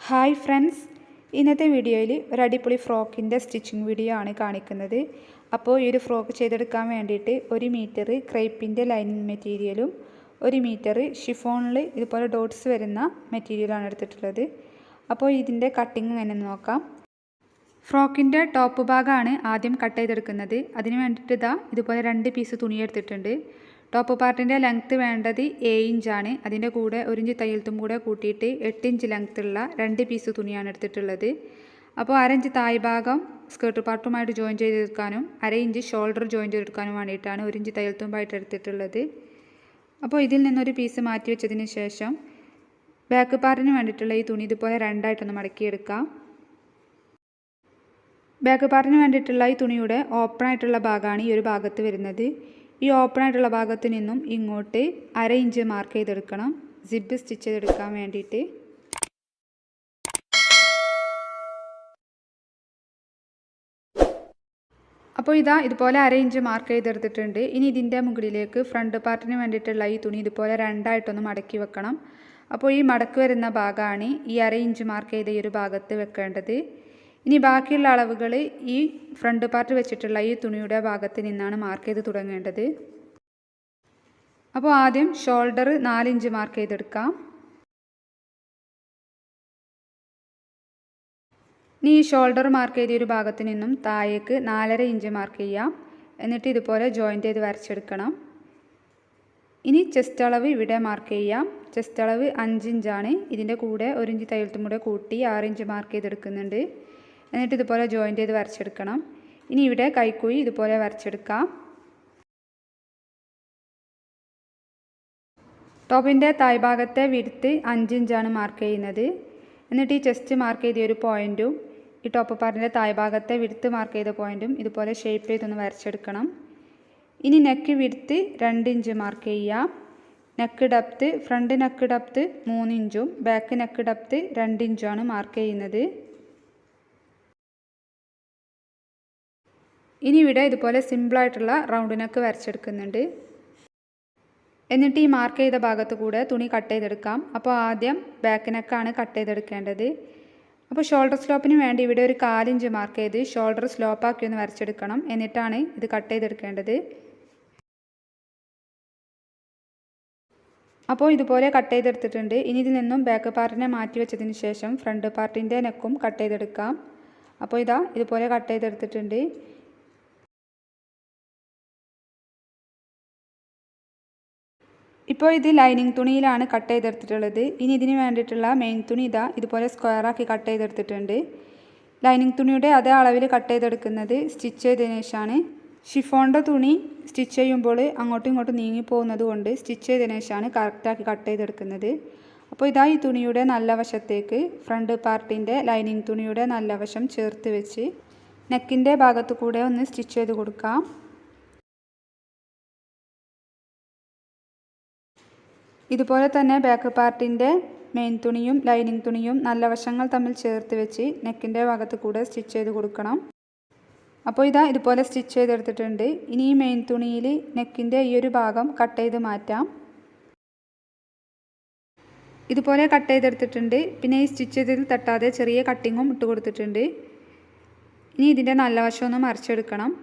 Hi friends, ഇന്നത്തെ വീഡിയോയിൽ ഒരു അടിപൊളി ഫ്രോക്കിൻ്റെ സ്റ്റിച്ചിങ് വീഡിയോ ആണ് കാണിക്കുന്നത്. അപ്പോൾ ഈ ഒരു ഫ്രോക്ക് ചെയ്തെടുക്കാൻ വേണ്ടിയിട്ട് 1 മീറ്റർ ക്രേപ്പിൻ്റെ ലൈനിങ് മെറ്റീരിയലും 1 മീറ്റർ ഷിഫോണിൽ ഇതുപോലെ ഡോട്ട്സ് വരുന്ന മെറ്റീരിയലാണ് എടുത്തിട്ടുള്ളത്. അപ്പോൾ ഇതിൻ്റെ കട്ടിങ് എങ്ങനെ നോക്കാം. ഫ്രോക്കിൻ്റെ ടോപ്പ് ഭാഗമാണ് ആദ്യം കട്ട് ചെയ്തെടുക്കുന്നത്. അതിന് വേണ്ടിയിട്ട് ഇതുപോലെ 2 പീസ് തുണി എടുത്തിട്ടുണ്ട്. ടോപ്പ് പാർട്ടിൻ്റെ ലെങ്ത്ത് വേണ്ടത് 7 ഇഞ്ചാണ്. അതിൻ്റെ കൂടെ 1 ഇഞ്ച് തയ്യൽത്തും കൂടെ കൂട്ടിയിട്ട് 8 ഇഞ്ച് ലെങ്ത്തുള്ള 2 പീസ് തുണിയാണ് എടുത്തിട്ടുള്ളത്. അപ്പോൾ 1/2 ഇഞ്ച് തായ് ഭാഗം സ്കേർട്ട് പാർട്ടുമായിട്ട് ജോയിൻ ചെയ്തെടുക്കാനും 1/2 ഇഞ്ച് ഷോൾഡർ ജോയിൻ ചെയ്തെടുക്കാനും വേണ്ടിയിട്ടാണ് 1 ഇഞ്ച് തയ്യൽത്തുമ്പായിട്ട് എടുത്തിട്ടുള്ളത്. അപ്പോൾ ഇതിൽ നിന്നൊരു പീസ് മാറ്റി വെച്ചതിന് ശേഷം ബാക്ക് പാർട്ടിന് വേണ്ടിയിട്ടുള്ള ഈ തുണി ഇതുപോലെ 2ആയിട്ടൊന്ന് മടക്കിയെടുക്കാം. ബാക്ക് പാർട്ടിന് വേണ്ടിയിട്ടുള്ള ഈ തുണിയുടെ ഓപ്പൺ ആയിട്ടുള്ള ഭാഗമാണ് ഈ ഒരു ഭാഗത്ത് വരുന്നത്. ഈ ഓപ്പൺ ആയിട്ടുള്ള ഭാഗത്ത് നിന്നും ഇങ്ങോട്ട് 1/2 ഇഞ്ച് മാർക്ക് ചെയ്തെടുക്കണം സിബ് സ്റ്റിച്ച് ചെയ്തെടുക്കാൻ വേണ്ടിയിട്ട്. അപ്പോൾ ഇതുപോലെ 1/2 ഇഞ്ച് മാർക്ക് ചെയ്തെടുത്തിട്ടുണ്ട്. ഇനി ഇതിൻ്റെ മുകളിലേക്ക് ഫ്രണ്ട് പാർട്ടിന് വേണ്ടിയിട്ടുള്ള ഈ തുണി ഇതുപോലെ 2ആയിട്ടൊന്ന് മടക്കി വെക്കണം. അപ്പോൾ ഈ മടക്ക് വരുന്ന ഭാഗമാണ് ഈ 1/2 ഇഞ്ച് മാർക്ക് ചെയ്ത ഈ ഒരു ഭാഗത്ത് വെക്കേണ്ടത്. ഇനി ബാക്കിയുള്ള അളവുകൾ ഈ ഫ്രണ്ട് പാർട്ട് വെച്ചിട്ടുള്ള ഈ തുണിയുടെ ഭാഗത്ത് നിന്നാണ് മാർക്ക് ചെയ്ത് തുടങ്ങേണ്ടത്. അപ്പോൾ ആദ്യം ഷോൾഡർ 4 ഇഞ്ച് മാർക്ക് ചെയ്തെടുക്കാം. ഇനി ഈ ഷോൾഡർ മാർക്ക് ചെയ്ത ഒരു ഭാഗത്ത് നിന്നും താഴേക്ക് 4.5 ഇഞ്ച് മാർക്ക് ചെയ്യാം. എന്നിട്ട് ഇതുപോലെ ജോയിൻ്റ് ചെയ്ത് വരച്ചെടുക്കണം. ഇനി ചെസ്റ്റ് അളവ് ഇവിടെ മാർക്ക് ചെയ്യാം. ചെസ്റ്റ് അളവ് 5 ഇഞ്ചാണ്. ഇതിൻ്റെ കൂടെ 1 ഇഞ്ച് തയ്യൽത്തും കൂടെ കൂട്ടി 6 ഇഞ്ച് മാർക്ക് ചെയ്തെടുക്കുന്നുണ്ട്. എന്നിട്ട് ഇതുപോലെ ജോയിൻ്റ് ചെയ്ത് വരച്ചെടുക്കണം. ഇനി ഇവിടെ കൈക്കുഴി ഇതുപോലെ വരച്ചെടുക്കാം. ടോപ്പിൻ്റെ തായ് ഭാഗത്തെ വിഡ്ത്ത് 5 ഇഞ്ചാണ് മാർക്ക് ചെയ്യുന്നത്. എന്നിട്ട് ഈ ചെസ്റ്റ് മാർക്ക് ചെയ്ത ഒരു പോയിൻറ്റും ഈ ടോപ്പ് പാർട്ടിൻ്റെ തായ് ഭാഗത്തെ വിഡ്ത്ത് മാർക്ക് ചെയ്ത പോയിൻറ്റും ഇതുപോലെ ഷേപ്പ് ചെയ്തൊന്ന് വരച്ചെടുക്കണം. ഇനി നെക്ക് വിഡ്ത്ത് 2 ഇഞ്ച് മാർക്ക് ചെയ്യാം. Neck depth front neck depth 3 ഇഞ്ചും ബാക്ക് നെക്ക് ഡെപ്ത്ത് 2 ഇഞ്ചുമാണ് മാർക്ക് ചെയ്യുന്നത്. ഇനി ഇവിടെ ഇതുപോലെ സിമ്പിളായിട്ടുള്ള റൗണ്ട് നെക്ക് വരച്ചെടുക്കുന്നുണ്ട്. എന്നിട്ട് ഈ മാർക്ക് ചെയ്ത ഭാഗത്ത് കൂടെ തുണി കട്ട് ചെയ്തെടുക്കാം. അപ്പോൾ ആദ്യം ബാക്ക് നെക്കാണ് കട്ട് ചെയ്തെടുക്കേണ്ടത്. അപ്പോൾ ഷോൾഡർ സ്ലോപ്പിന് വേണ്ടി ഇവിടെ ഒരു 4 ഇഞ്ച് മാർക്ക് ചെയ്ത് ഷോൾഡർ സ്ലോപ്പാക്കി ഒന്ന് വരച്ചെടുക്കണം. എന്നിട്ടാണ് ഇത് കട്ട് ചെയ്തെടുക്കേണ്ടത്. അപ്പോൾ ഇതുപോലെ കട്ട് ചെയ്തെടുത്തിട്ടുണ്ട്. ഇനി ഇതിൽ നിന്നും ബാക്ക് പാർട്ടിനെ മാറ്റി വെച്ചതിന് ശേഷം ഫ്രണ്ട് പാർട്ടിൻ്റെ നെക്കും കട്ട് ചെയ്തെടുക്കാം. അപ്പോൾ ഇതുപോലെ കട്ട് ചെയ്തെടുത്തിട്ടുണ്ട്. ഇപ്പോൾ ഇത് ലൈനിങ് തുണിയിലാണ് കട്ട് ചെയ്തെടുത്തിട്ടുള്ളത്. ഇനി ഇതിന് വേണ്ടിയിട്ടുള്ള മെയിൻ തുണി ഇതുപോലെ സ്ക്വയറാക്കി കട്ട് ചെയ്തെടുത്തിട്ടുണ്ട്. ലൈനിങ് തുണിയുടെ അതേ അളവിൽ കട്ട് ചെയ്തെടുക്കുന്നത് സ്റ്റിച്ച് ചെയ്തതിന് ശേഷമാണ്. ഷിഫോണിൻ്റെ തുണി സ്റ്റിച്ച് ചെയ്യുമ്പോൾ അങ്ങോട്ടും ഇങ്ങോട്ടും നീങ്ങിപ്പോകുന്നത് കൊണ്ട് സ്റ്റിച്ച് ചെയ്തതിന് ശേഷമാണ് കറക്റ്റാക്കി കട്ട് ചെയ്തെടുക്കുന്നത്. അപ്പോൾ ഈ തുണിയുടെ നല്ല വശത്തേക്ക് ഫ്രണ്ട് പാർട്ടിൻ്റെ ലൈനിങ് തുണിയുടെ നല്ല വശം ചേർത്ത് വെച്ച് നെക്കിൻ്റെ ഭാഗത്ത് കൂടെ ഒന്ന് സ്റ്റിച്ച് ചെയ്ത് കൊടുക്കാം. ഇതുപോലെ തന്നെ ബാക്ക് പാർട്ടിൻ്റെ മെയിൻ തുണിയും ലൈനിങ് തുണിയും നല്ല വശങ്ങൾ തമ്മിൽ ചേർത്ത് വെച്ച് നെക്കിൻ്റെ ഭാഗത്ത് കൂടെ സ്റ്റിച്ച് ചെയ്ത് കൊടുക്കണം. അപ്പോൾ ഇതുപോലെ സ്റ്റിച്ച് ചെയ്തെടുത്തിട്ടുണ്ട്. ഇനി ഈ മെയിൻ തുണിയിൽ നെക്കിൻ്റെ ഈ ഒരു ഭാഗം കട്ട് ചെയ്ത് മാറ്റാം. ഇതുപോലെ കട്ട് ചെയ്തെടുത്തിട്ടുണ്ട്. പിന്നെ ഈ സ്റ്റിച്ച് ചെയ്തതിൽ തട്ടാതെ ചെറിയ കട്ടിങ്ങും ഇട്ട് കൊടുത്തിട്ടുണ്ട്. ഇനി ഇതിൻ്റെ നല്ല വശം ഒന്ന് മറിച്ചെടുക്കണം.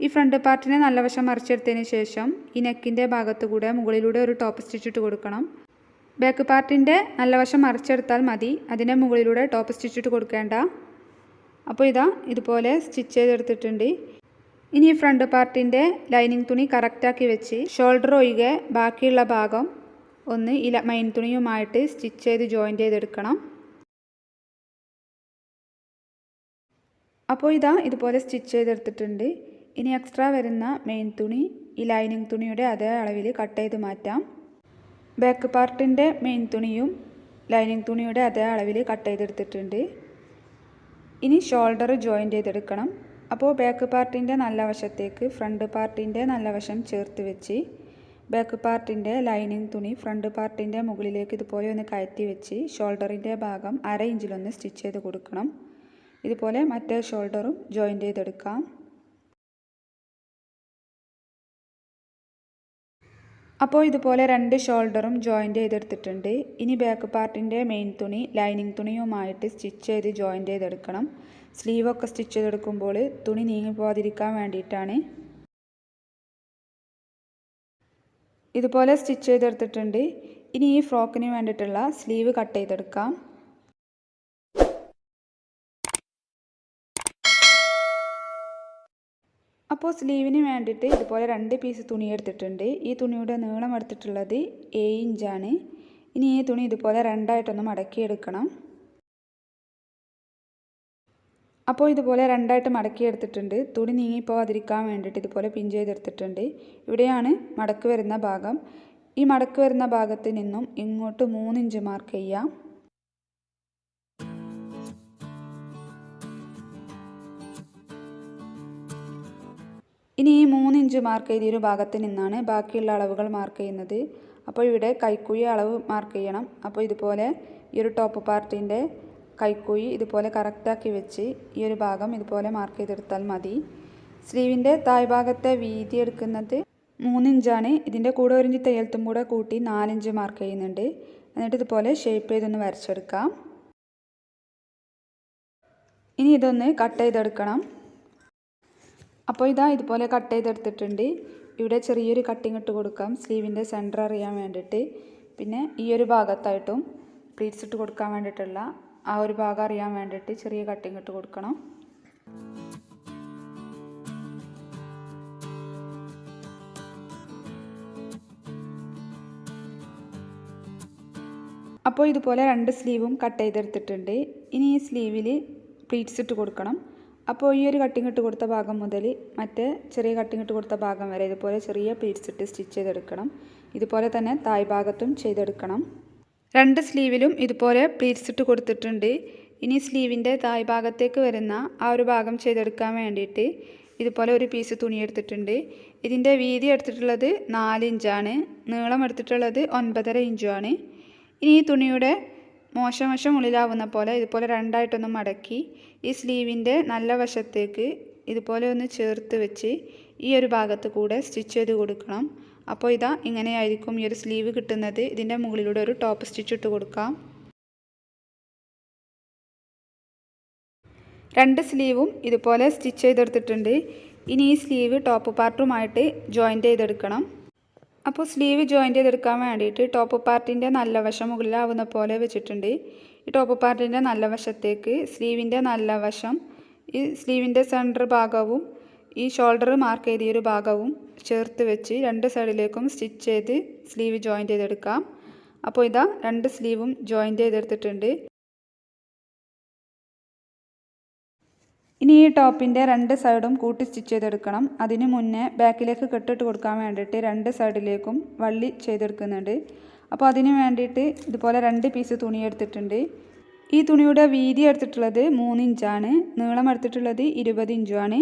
ഈ ഫ്രണ്ട് പാർട്ടിനെ നല്ല വശം മറിച്ചെടുത്തതിന് ശേഷം ഈ നെക്കിൻ്റെ ഭാഗത്ത് കൂടെ മുകളിലൂടെ ഒരു ടോപ്പ് സ്റ്റിച്ച് ഇട്ട് കൊടുക്കണം. ബാക്ക് പാർട്ടിൻ്റെ നല്ല വശം മറിച്ചെടുത്താൽ മതി, അതിൻ്റെ മുകളിലൂടെ ടോപ്പ് സ്റ്റിച്ച് ഇട്ട് കൊടുക്കേണ്ട. അപ്പോൾ ഇതുപോലെ സ്റ്റിച്ച് ചെയ്തെടുത്തിട്ടുണ്ട്. ഇനി ഈ ഫ്രണ്ട് പാർട്ടിൻ്റെ ലൈനിങ് തുണി കറക്റ്റാക്കി വെച്ച് ഷോൾഡർ ഒഴികെ ബാക്കിയുള്ള ഭാഗം ഒന്ന് ഈ മെയിൻ തുണിയുമായിട്ട് സ്റ്റിച്ച് ചെയ്ത് ജോയിൻ്റ് ചെയ്തെടുക്കണം. അപ്പോൾ ഇതുപോലെ സ്റ്റിച്ച് ചെയ്തെടുത്തിട്ടുണ്ട്. ഇനി എക്സ്ട്രാ വരുന്ന മെയിൻ തുണി ഈ ലൈനിങ് തുണിയുടെ അതേ അളവിൽ കട്ട് ചെയ്ത് മാറ്റാം. ബാക്ക് പാർട്ടിൻ്റെ മെയിൻ തുണിയും ലൈനിങ് തുണിയുടെ അതേ അളവിൽ കട്ട് ചെയ്തെടുത്തിട്ടുണ്ട്. ഇനി ഷോൾഡർ ജോയിൻ്റ് ചെയ്തെടുക്കണം. അപ്പോൾ ബാക്ക് പാർട്ടിൻ്റെ നല്ല വശത്തേക്ക് ഫ്രണ്ട് പാർട്ടിൻ്റെ നല്ല വശം ചേർത്ത് വെച്ച് ബാക്ക് പാർട്ടിൻ്റെ ലൈനിങ് തുണി ഫ്രണ്ട് പാർട്ടിൻ്റെ മുകളിലേക്ക് ഇതുപോലെ ഒന്ന് കയറ്റി വെച്ച് ഷോൾഡറിൻ്റെ ഭാഗം 1/2 ഇഞ്ചിലൊന്ന് സ്റ്റിച്ച് ചെയ്ത് കൊടുക്കണം. ഇതുപോലെ മറ്റേ ഷോൾഡറും ജോയിൻ്റ് ചെയ്തെടുക്കാം. അപ്പോൾ ഇതുപോലെ രണ്ട് ഷോൾഡറും ജോയിൻ്റ് ചെയ്തെടുത്തിട്ടുണ്ട്. ഇനി ബാക്ക് പാർട്ടിൻ്റെ മെയിൻ തുണി ലൈനിങ് തുണിയുമായിട്ട് സ്റ്റിച്ച് ചെയ്ത് ജോയിൻ്റ് ചെയ്തെടുക്കണം. സ്ലീവൊക്കെ സ്റ്റിച്ച് ചെയ്തെടുക്കുമ്പോൾ തുണി നീങ്ങി പോകാതിരിക്കാൻ വേണ്ടിയിട്ടാണ്. ഇതുപോലെ സ്റ്റിച്ച് ചെയ്തെടുത്തിട്ടുണ്ട്. ഇനി ഈ ഫ്രോക്കിന് വേണ്ടിയിട്ടുള്ള സ്ലീവ് കട്ട് ചെയ്തെടുക്കാം. അപ്പോൾ സ്ലീവിന് വേണ്ടിയിട്ട് ഇതുപോലെ 2 പീസ് തുണി എടുത്തിട്ടുണ്ട്. ഈ തുണിയുടെ നീളം എടുത്തിട്ടുള്ളത് 7 ഇഞ്ചാണ്. ഇനി ഈ തുണി ഇതുപോലെ രണ്ടായിട്ടൊന്ന് മടക്കിയെടുക്കണം. അപ്പോൾ ഇതുപോലെ രണ്ടായിട്ട് മടക്കിയെടുത്തിട്ടുണ്ട്. തുണി നീങ്ങിപ്പോകാതിരിക്കാൻ വേണ്ടിയിട്ട് ഇതുപോലെ പിൻ ചെയ്തെടുത്തിട്ടുണ്ട്. ഇവിടെയാണ് മടക്ക് വരുന്ന ഭാഗം. ഈ മടക്ക് വരുന്ന ഭാഗത്ത് നിന്നും ഇങ്ങോട്ട് 3 ഇഞ്ച് മാർക്ക് ചെയ്യാം. ഇനി ഈ 3 ഇഞ്ച് മാർക്ക് ചെയ്തൊരു ഭാഗത്ത് നിന്നാണ് ബാക്കിയുള്ള അളവുകൾ മാർക്ക് ചെയ്യുന്നത്. അപ്പോൾ ഇവിടെ കൈക്കുഴി അളവ് മാർക്ക് ചെയ്യണം. അപ്പോൾ ഇതുപോലെ ഈ ഒരു ടോപ്പ് പാർട്ടിൻ്റെ കൈക്കുഴി ഇതുപോലെ കറക്റ്റാക്കി വെച്ച് ഈ ഒരു ഭാഗം ഇതുപോലെ മാർക്ക് ചെയ്തെടുത്താൽ മതി. സ്ലീവിൻ്റെ താഴ്ഭാഗത്തെ വീതി എടുക്കുന്നത് 3 ഇഞ്ചാണ്. ഇതിൻ്റെ കൂടെ 1 ഇഞ്ച് തയ്യൽത്തും കൂടെ കൂട്ടി 4 ഇഞ്ച് മാർക്ക് ചെയ്യുന്നുണ്ട്. എന്നിട്ട് ഇതുപോലെ ഷേപ്പ് ചെയ്തൊന്ന് വരച്ചെടുക്കാം. ഇനി ഇതൊന്ന് കട്ട് ചെയ്തെടുക്കണം. അപ്പോൾ ഇതാ ഇതുപോലെ കട്ട് ചെയ്തെടുത്തിട്ടുണ്ട്. ഇവിടെ ചെറിയൊരു കട്ടിങ് ഇട്ട് കൊടുക്കാം സ്ലീവിൻ്റെ സെൻറ്റർ അറിയാൻ വേണ്ടിയിട്ട്. പിന്നെ ഈ ഒരു ഭാഗത്തായിട്ടും പ്ലീറ്റ്സ് ഇട്ട് കൊടുക്കാൻ വേണ്ടിയിട്ടുള്ള ആ ഒരു ഭാഗം അറിയാൻ വേണ്ടിയിട്ട് ചെറിയ കട്ടിങ് ഇട്ട് കൊടുക്കണം. അപ്പോൾ ഇതുപോലെ 2 സ്ലീവും കട്ട് ചെയ്തെടുത്തിട്ടുണ്ട്. ഇനി ഈ സ്ലീവിൽ പ്ലീറ്റ്സ് ഇട്ട് കൊടുക്കണം. അപ്പോൾ ഈ ഒരു കട്ടിങ് ഇട്ട് കൊടുത്ത ഭാഗം മുതൽ മറ്റേ ചെറിയ കട്ടിങ് ഇട്ട് കൊടുത്ത ഭാഗം വരെ ഇതുപോലെ ചെറിയ പ്ലീറ്റ്സ് ഇട്ട് സ്റ്റിച്ച് ചെയ്തെടുക്കണം. ഇതുപോലെ തന്നെ തായ് ഭാഗത്തും ചെയ്തെടുക്കണം. 2 സ്ലീവിലും ഇതുപോലെ പ്ലീറ്റ്സ് ഇട്ട് കൊടുത്തിട്ടുണ്ട്. ഇനി സ്ലീവിൻ്റെ തായ് ഭാഗത്തേക്ക് വരുന്ന ആ ഒരു ഭാഗം ചെയ്തെടുക്കാൻ വേണ്ടിയിട്ട് ഇതുപോലെ ഒരു പീസ് തുണി എടുത്തിട്ടുണ്ട്. ഇതിൻ്റെ വീതി എടുത്തിട്ടുള്ളത് 4 ഇഞ്ചാണ്. നീളം എടുത്തിട്ടുള്ളത് 9.5 ഇഞ്ചുമാണ്. ഇനി ഈ തുണിയുടെ മോശം വശം ഉള്ളിലാവുന്ന പോലെ ഇതുപോലെ രണ്ടായിട്ടൊന്ന് മടക്കി ഈ സ്ലീവിൻ്റെ നല്ല വശത്തേക്ക് ഇതുപോലെ ഒന്ന് ചേർത്ത് വെച്ച് ഈ ഒരു ഭാഗത്ത് കൂടെ സ്റ്റിച്ച് ചെയ്ത് കൊടുക്കണം. അപ്പോൾ ഇതാ ഇങ്ങനെയായിരിക്കും ഈ ഒരു സ്ലീവ് കിട്ടുന്നത്. ഇതിൻ്റെ മുകളിലൂടെ ഒരു ടോപ്പ് സ്റ്റിച്ച് ഇട്ട് കൊടുക്കാം. 2 സ്ലീവും ഇതുപോലെ സ്റ്റിച്ച് ചെയ്തെടുത്തിട്ടുണ്ട്. ഇനി ഈ സ്ലീവ് ടോപ്പ് പാർട്ടുമായിട്ട് ജോയിൻ്റ് ചെയ്തെടുക്കണം. അപ്പോൾ സ്ലീവ് ജോയിൻ്റ് ചെയ്തെടുക്കാൻ വേണ്ടിയിട്ട് ടോപ്പ് പാർട്ടിൻ്റെ നല്ല വശം മുകളിലാവുന്ന പോലെ വെച്ചിട്ടുണ്ട്. ഈ ടോപ്പ് പാർട്ടിൻ്റെ നല്ല വശത്തേക്ക് സ്ലീവിൻ്റെ നല്ല വശം ഈ സ്ലീവിൻ്റെ സെൻറ്റർ ഭാഗവും ഈ ഷോൾഡർ മാർക്ക് ചെയ്തൊരു ഭാഗവും ചേർത്ത് വെച്ച് 2 സൈഡിലേക്കും സ്റ്റിച്ച് ചെയ്ത് സ്ലീവ് ജോയിൻ്റ് ചെയ്തെടുക്കാം. അപ്പോൾ ഇതാ 2 സ്ലീവും ജോയിൻ്റ് ചെയ്തെടുത്തിട്ടുണ്ട്. ഇനി ഈ ടോപ്പിൻ്റെ 2 സൈഡും കൂട്ടി സ്റ്റിച്ച് ചെയ്തെടുക്കണം. അതിന് മുന്നേ ബാക്കിലേക്ക് കെട്ടിട്ട് കൊടുക്കാൻ വേണ്ടിയിട്ട് 2 സൈഡിലേക്കും വള്ളി ചെയ്തെടുക്കുന്നുണ്ട്. അപ്പോൾ അതിന് വേണ്ടിയിട്ട് ഇതുപോലെ 2 പീസ് തുണി എടുത്തിട്ടുണ്ട്. ഈ തുണിയുടെ വീതി എടുത്തിട്ടുള്ളത് 3 ഇഞ്ചാണ്. നീളം എടുത്തിട്ടുള്ളത് 20 ഇഞ്ചുമാണ്.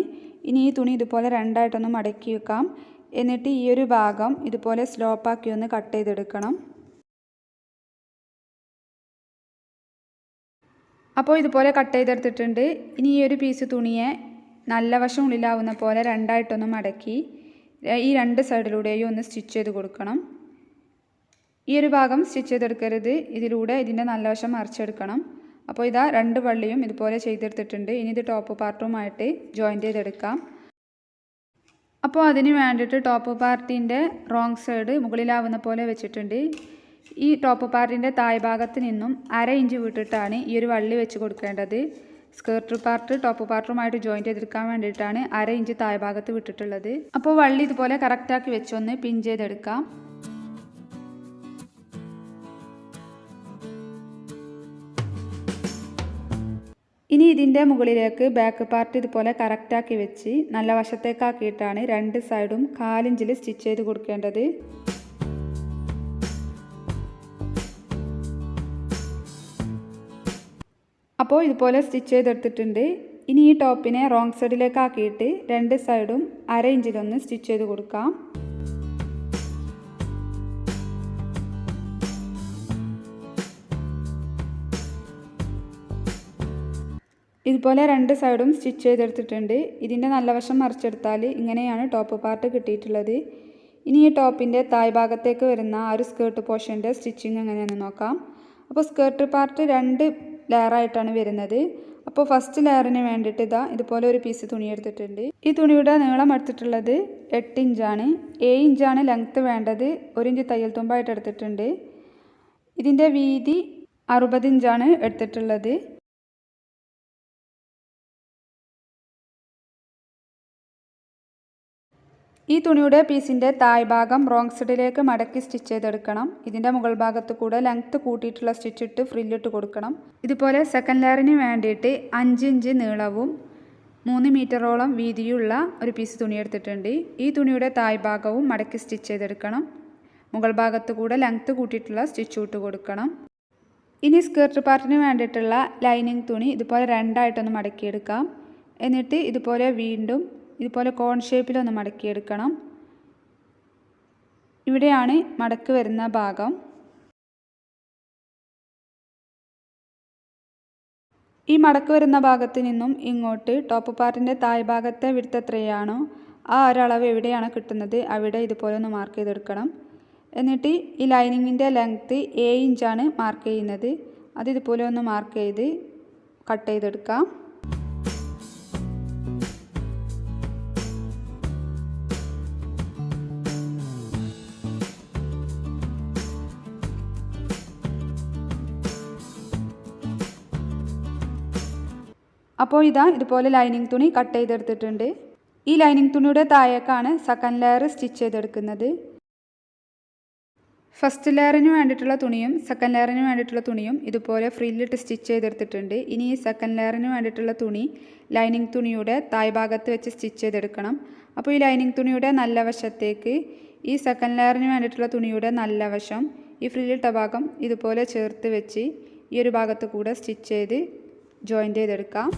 ഇനി ഈ തുണി ഇതുപോലെ രണ്ടായിട്ടൊന്ന് മടക്കി വെക്കാം. എന്നിട്ട് ഈ ഒരു ഭാഗം ഇതുപോലെ സ്ലോപ്പാക്കി ഒന്ന് കട്ട് ചെയ്തെടുക്കണം. അപ്പോൾ ഇതുപോലെ കട്ട് ചെയ്തെടുത്തിട്ടുണ്ട്. ഇനി ഈ ഒരു പീസ് തുണിയെ നല്ല വശം ഉള്ളിലാവുന്ന പോലെ രണ്ടായിട്ടൊന്ന് മടക്കി ഈ 2 സൈഡിലൂടെയും ഒന്ന് സ്റ്റിച്ച് ചെയ്ത് കൊടുക്കണം. ഈ ഒരു ഭാഗം സ്റ്റിച്ച് ചെയ്തെടുക്കരുത്. ഇതിലൂടെ ഇതിൻ്റെ നല്ല വശം മറിച്ചെടുക്കണം. അപ്പോൾ ഇതാ 2 വള്ളിയും ഇതുപോലെ ചെയ്തെടുത്തിട്ടുണ്ട്. ഇനി ഇത് ടോപ്പ് പാർട്ടുമായിട്ട് ജോയിൻ്റ് ചെയ്തെടുക്കാം. അപ്പോൾ അതിന് വേണ്ടിയിട്ട് ടോപ്പ് പാർട്ടിൻ്റെ റോങ് സൈഡ് മുകളിലാവുന്ന പോലെ വെച്ചിട്ടുണ്ട്. ഈ ടോപ്പ് പാർട്ടിൻ്റെ തായ് ഭാഗത്ത് നിന്നും 1/2 ഇഞ്ച് വിട്ടിട്ടാണ് ഈ ഒരു വള്ളി വെച്ച് കൊടുക്കേണ്ടത്. സ്കേർട്ട് പാർട്ട് ടോപ്പ് പാർട്ടുമായിട്ട് ജോയിൻ്റ് ചെയ്തെടുക്കാൻ വേണ്ടിയിട്ടാണ് 1/2 ഇഞ്ച് തായ് ഭാഗത്ത് വിട്ടിട്ടുള്ളത്. അപ്പോൾ വള്ളി ഇതുപോലെ കറക്റ്റാക്കി വെച്ചൊന്ന് പിൻ ചെയ്തെടുക്കാം. ഇനി ഇതിൻ്റെ മുകളിലേക്ക് ബാക്ക് പാർട്ട് ഇതുപോലെ കറക്റ്റാക്കി വെച്ച് നല്ല വശത്തേക്കാക്കിയിട്ടാണ് 2 സൈഡും 1/4 ഇഞ്ചിൽ സ്റ്റിച്ച് ചെയ്ത് കൊടുക്കേണ്ടത്. അപ്പോൾ ഇതുപോലെ സ്റ്റിച്ച് ചെയ്തെടുത്തിട്ടുണ്ട്. ഇനി ഈ ടോപ്പിനെ റോങ് സൈഡിലേക്ക് ആക്കിയിട്ട് 2 സൈഡും 1/2 ഇഞ്ചിലൊന്ന് സ്റ്റിച്ച് ചെയ്ത് കൊടുക്കാം. ഇതുപോലെ 2 സൈഡും സ്റ്റിച്ച് ചെയ്തെടുത്തിട്ടുണ്ട്. ഇതിൻ്റെ നല്ല വശം മറിച്ചെടുത്താൽ ഇങ്ങനെയാണ് ടോപ്പ് പാർട്ട് കിട്ടിയിട്ടുള്ളത്. ഇനി ഈ ടോപ്പിൻ്റെ തായ് ഭാഗത്തേക്ക് വരുന്ന ആ ഒരു സ്കേർട്ട് പോർഷൻ്റെ സ്റ്റിച്ചിങ് എങ്ങനെയാണെന്ന് നോക്കാം. അപ്പോൾ സ്കേർട്ട് പാർട്ട് 2 ലെയറായിട്ടാണ് വരുന്നത്. അപ്പോൾ ഫസ്റ്റ് ലെയറിന് വേണ്ടിയിട്ട് ഇതുപോലെ ഒരു പീസ് തുണി എടുത്തിട്ടുണ്ട്. ഈ തുണിയുടെ നീളം എടുത്തിട്ടുള്ളത് 8 ഇഞ്ചാണ്. 7 ഇഞ്ചാണ് ലെങ്ത്ത് വേണ്ടത്. 1 ഇഞ്ച് തയ്യൽ തുമ്പായിട്ട് എടുത്തിട്ടുണ്ട്. ഇതിൻ്റെ വീതി 60 ഇഞ്ചാണ് എടുത്തിട്ടുള്ളത്. ഈ തുണിയുടെ പീസിൻ്റെ തായ് ഭാഗം റോങ് സൈഡിലേക്ക് മടക്കി സ്റ്റിച്ച് ചെയ്തെടുക്കണം. ഇതിൻ്റെ മുകൾ ഭാഗത്ത് കൂടെ ലെങ്ത്ത് കൂട്ടിയിട്ടുള്ള സ്റ്റിച്ചിട്ട് ഫ്രില്ലിട്ട് കൊടുക്കണം. ഇതുപോലെ സെക്കൻഡ് ലെയറിന് വേണ്ടിയിട്ട് 5 ഇഞ്ച് നീളവും 3 മീറ്ററോളം വീതിയുള്ള ഒരു പീസ് തുണി എടുത്തിട്ടുണ്ട്. ഈ തുണിയുടെ തായ് ഭാഗവും മടക്കി സ്റ്റിച്ച് ചെയ്തെടുക്കണം. മുകൾ ഭാഗത്ത് കൂടെ ലെങ്ത്ത് കൂട്ടിയിട്ടുള്ള സ്റ്റിച്ച് ഇട്ട് കൊടുക്കണം. ഇനി സ്കേർട്ട് പാർട്ടിന് വേണ്ടിയിട്ടുള്ള ലൈനിങ് തുണി ഇതുപോലെ രണ്ടായിട്ടൊന്ന് മടക്കിയെടുക്കാം. എന്നിട്ട് ഇതുപോലെ വീണ്ടും ഇതുപോലെ കോൺ ഷേപ്പിലൊന്ന് മടക്കിയെടുക്കണം. ഇവിടെയാണ് മടക്ക് വരുന്ന ഭാഗം. ഈ മടക്ക് വരുന്ന ഭാഗത്ത് നിന്നും ഇങ്ങോട്ട് ടോപ്പ് പാർട്ടിൻ്റെ തായ് ഭാഗത്തെ വിഡ്ത്ത് എത്രയാണോ ആ ഒരളവ് എവിടെയാണ് കിട്ടുന്നത് അവിടെ ഇതുപോലെ ഒന്ന് മാർക്ക് ചെയ്തെടുക്കണം. എന്നിട്ട് ഈ ലൈനിങ്ങിൻ്റെ ലെങ്ത്ത് 7 ഇഞ്ചാണ് മാർക്ക് ചെയ്യുന്നത്. അത് ഇതുപോലെ ഒന്ന് മാർക്ക് ചെയ്ത് കട്ട് ചെയ്തെടുക്കാം. അപ്പോൾ ഇതുപോലെ ലൈനിങ് തുണി കട്ട് ചെയ്തെടുത്തിട്ടുണ്ട്. ഈ ലൈനിങ് തുണിയുടെ താഴേക്കാണ് സെക്കൻഡ് ലെയർ സ്റ്റിച്ച് ചെയ്തെടുക്കുന്നത്. ഫസ്റ്റ് ലെയറിന് വേണ്ടിയിട്ടുള്ള തുണിയും സെക്കൻഡ് ലെയറിന് വേണ്ടിയിട്ടുള്ള തുണിയും ഇതുപോലെ ഫ്രില്ലിട്ട് സ്റ്റിച്ച് ചെയ്തെടുത്തിട്ടുണ്ട്. ഇനി ഈ സെക്കൻഡ് ലെയറിന് വേണ്ടിയിട്ടുള്ള തുണി ലൈനിങ് തുണിയുടെ തായ് ഭാഗത്ത് വെച്ച് സ്റ്റിച്ച് ചെയ്തെടുക്കണം. അപ്പോൾ ഈ ലൈനിങ് തുണിയുടെ നല്ല വശത്തേക്ക് ഈ സെക്കൻഡ് ലെയറിന് വേണ്ടിയിട്ടുള്ള തുണിയുടെ നല്ല വശം ഈ ഫ്രില്ലിട്ട ഭാഗം ഇതുപോലെ ചേർത്ത് വെച്ച് ഈ ഒരു ഭാഗത്ത് കൂടെ സ്റ്റിച്ച് ചെയ്ത് ജോയിൻ്റ് ചെയ്തെടുക്കാം.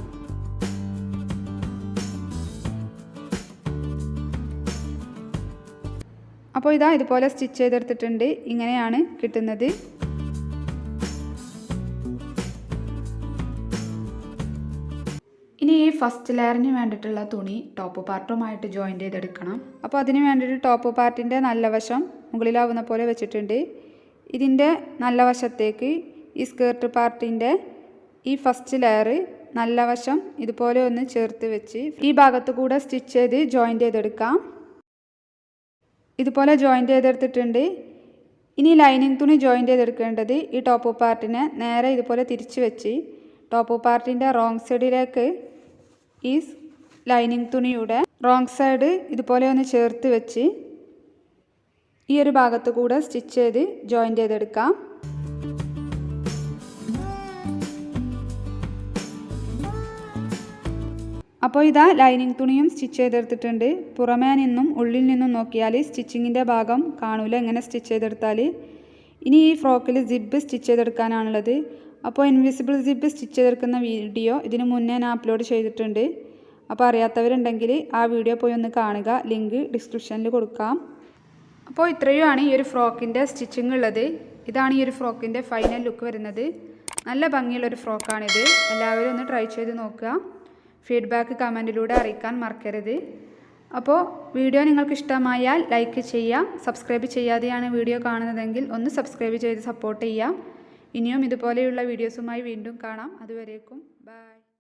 അപ്പോൾ ഇതുപോലെ സ്റ്റിച്ച് ചെയ്തെടുത്തിട്ടുണ്ട്. ഇങ്ങനെയാണ് കിട്ടുന്നത്. ഇനി ഈ ഫസ്റ്റ് ലെയറിന് വേണ്ടിയിട്ടുള്ള തുണി ടോപ്പ് പാർട്ടുമായിട്ട് ജോയിൻ്റ് ചെയ്തെടുക്കണം. അപ്പോൾ അതിന് വേണ്ടിയിട്ട് ടോപ്പ് പാർട്ടിൻ്റെ നല്ല വശം മുകളിലാവുന്ന പോലെ വെച്ചിട്ടുണ്ട്. ഇതിൻ്റെ നല്ല വശത്തേക്ക് ഈ സ്കേർട്ട് പാർട്ടിൻ്റെ ഈ ഫസ്റ്റ് ലെയർ നല്ല വശം ഇതുപോലെ ഒന്ന് ചേർത്ത് വെച്ച് ഈ ഭാഗത്ത് കൂടെ സ്റ്റിച്ച് ചെയ്ത് ജോയിൻ്റ് ചെയ്തെടുക്കാം. ഇതുപോലെ ജോയിൻ്റ് ചെയ്തെടുത്തിട്ടുണ്ട്. ഇനി ലൈനിങ് തുണി ജോയിൻ്റ് ചെയ്തെടുക്കേണ്ടത് ഈ ടോപ്പ് പാർട്ടിനെ നേരെ ഇതുപോലെ തിരിച്ച് വെച്ച് ടോപ്പ് പാർട്ടിൻ്റെ റോങ് സൈഡിലേക്ക് ഈ ലൈനിങ് തുണിയുടെ റോങ് സൈഡ് ഇതുപോലെ ഒന്ന് ചേർത്ത് വെച്ച് ഈ ഒരു ഭാഗത്ത് കൂടെ സ്റ്റിച്ച് ചെയ്ത് ജോയിൻ്റ് ചെയ്തെടുക്കാം. അപ്പോൾ ലൈനിങ് തുണിയും സ്റ്റിച്ച് ചെയ്തെടുത്തിട്ടുണ്ട്. പുറമേ നിന്നും ഉള്ളിൽ നിന്നും നോക്കിയാൽ സ്റ്റിച്ചിങ്ങിൻ്റെ ഭാഗം കാണൂല എങ്ങനെ സ്റ്റിച്ച് ചെയ്തെടുത്താൽ. ഇനി ഈ ഫ്രോക്കിൽ സിബ് സ്റ്റിച്ച് ചെയ്തെടുക്കാനാണുള്ളത്. അപ്പോൾ ഇൻവിസിബിൾ സിബ് സ്റ്റിച്ച് ചെയ്തെടുക്കുന്ന വീഡിയോ ഇതിനു മുന്നേ ഞാൻ അപ്ലോഡ് ചെയ്തിട്ടുണ്ട്. അപ്പോൾ അറിയാത്തവരുണ്ടെങ്കിൽ ആ വീഡിയോ പോയി ഒന്ന് കാണുക. ലിങ്ക് ഡിസ്ക്രിപ്ഷനിൽ കൊടുക്കാം. അപ്പോൾ ഇത്രയുമാണ് ഈ ഒരു ഫ്രോക്കിൻ്റെ സ്റ്റിച്ചിങ് ഉള്ളത്. ഇതാണ് ഈ ഒരു ഫ്രോക്കിൻ്റെ ഫൈനൽ ലുക്ക് വരുന്നത്. നല്ല ഭംഗിയുള്ളൊരു ഫ്രോക്കാണിത്. എല്ലാവരും ഒന്ന് ട്രൈ ചെയ്ത് നോക്കുക. ഫീഡ്ബാക്ക് കമൻറ്റിലൂടെ അറിയിക്കാൻ മറക്കരുത്. അപ്പോൾ വീഡിയോ നിങ്ങൾക്ക് ഇഷ്ടമായാൽ ലൈക്ക് ചെയ്യുക. സബ്സ്ക്രൈബ് ചെയ്യാതെയാണ് വീഡിയോ കാണുന്നതെങ്കിൽ ഒന്ന് സബ്സ്ക്രൈബ് ചെയ്ത് സപ്പോർട്ട് ചെയ്യുക. ഇനിയും ഇതുപോലെയുള്ള വീഡിയോസുമായി വീണ്ടും കാണാം. അതുവരേക്കും ബൈ.